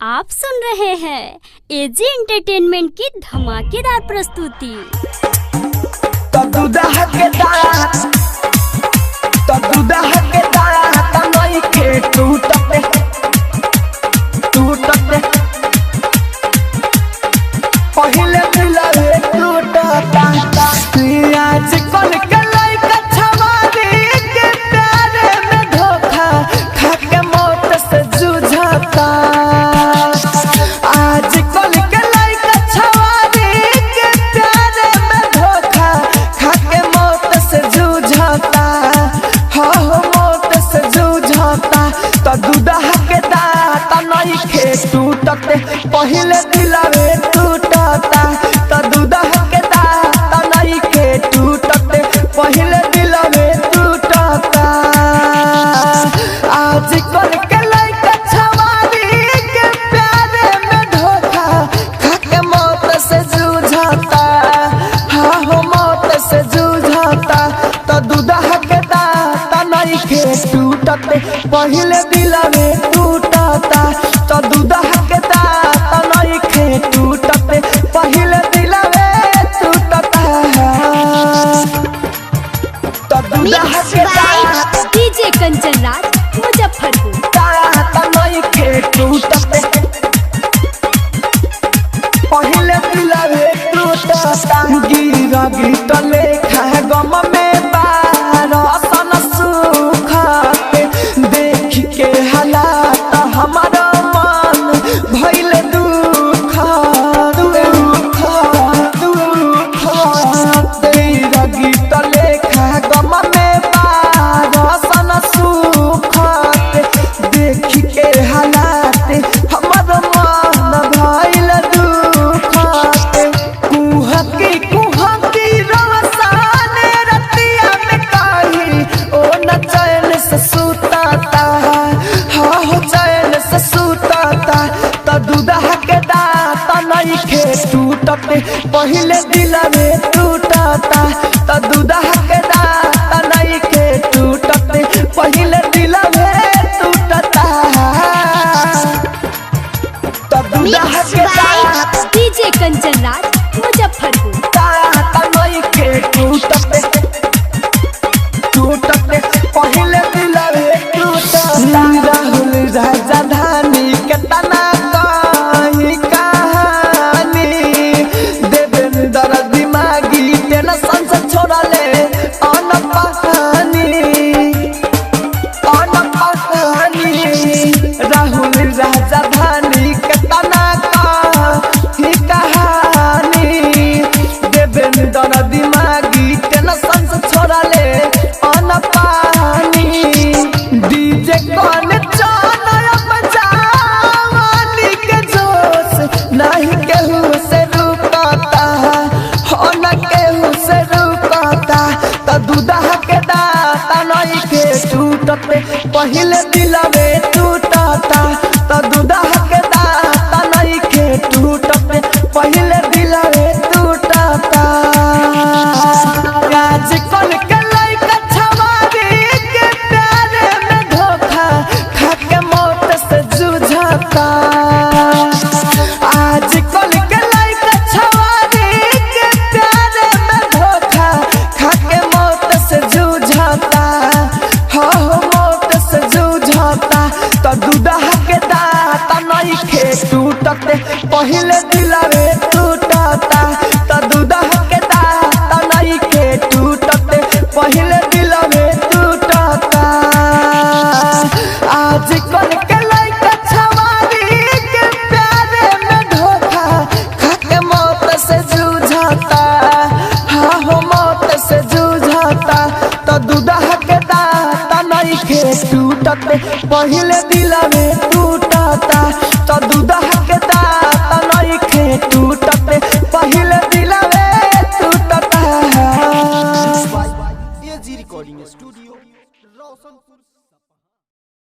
आप सुन रहे हैं एजी एंटरटेनमेंट की धमाकेदार प्रस्तुति। पहिले दिलवे टूटता आज कल के लइका छवारी के प्यारे में धोखा खाके मौत से जूझता। आज कल के लइका छवारी के प्यारे में धोखा खाके मौत से जूझता। हो मौत से जूझता तो दूल्हा के दांत नहीं खे टूटते पहिले दिलवे टूटता तो दूल्हा के दांत नहीं खे टूटते पहिले दिलवे टूटता। आज कल के लइका छवारी के प्यारे में धोखा खाके मौत से जूझता। हाँ हो मौत से जूझता तो दूल्हा के दांत नहीं खे टूटते पहिले दिलवे टूटता तो दूल्हा के दांत नहीं खे टूटते पहिले दिलवे टूटता तो दूल्हा के दांत डीजे कंचन राज मुजफ्फरपुर नहीं खे टूटते पहिले दिलवे टूटता। गिरा गीत लेखा गम में बारसन सुखते देख के हालात हमारा मन भइल दुख दुख दुख। तेरा गीत लेखा गम में बारसन सुखते देख के हालात हमारा मन भइल दुख। कुहकी रवसान रतिया में कही ओ न चैन से सुताता। हाँ हो चैन से सुताता तो दूल्हा के दांत नहीं खे टूटते पहिले दिलवे टूटता तो दूल्हा के दांत नहीं खे टूटते पहिले दिलवे टूटता तो दूल्हा के दांत डीजे कंचन राज मुजफ्फरपुर नहीं खे टूटते टूटते पहिले दिलवे टूटता। राहुल राजधानी के तना कही कहानी देवेंद्र दिमागी टेंशन से छोड़ले अनपानी राहुल राजधानी के तना कही कहानी देवेंद्र दिमागी टेंशन से छोड़ले अनपानी। डीजे कौन जवानी के जोश नहीं केहू से रुकता हो न केहू से रुकता तो दूल्हा के दांत नहीं खे टूटते पहिले दिलवे टूटता तो दूल्हा के दांत नहीं खे टूटते पहिले दिलवे टूटता। आज कल के लइका छवारी के प्यारे में धोखा खाके मौत से जूझता। आज कल के लइका छवारी के प्यारे में धोखा खाके मौत से जूझता। हो मौत से जूझता तो दूल्हा के दांत नहीं खे टूटते पहिले दिलवे टूटता तो दूल्हा के दांत नहीं खे टूटते पहिले दिलवे टूटता। आज कल के लइका छवारी के प्यारे में धोखा खाके मौत से जूझता। हाँ हो मौत से जूझता तो दूल्हा के दांत नहीं खे टूटते पहिले दिलवे टूटता तो दूल्हा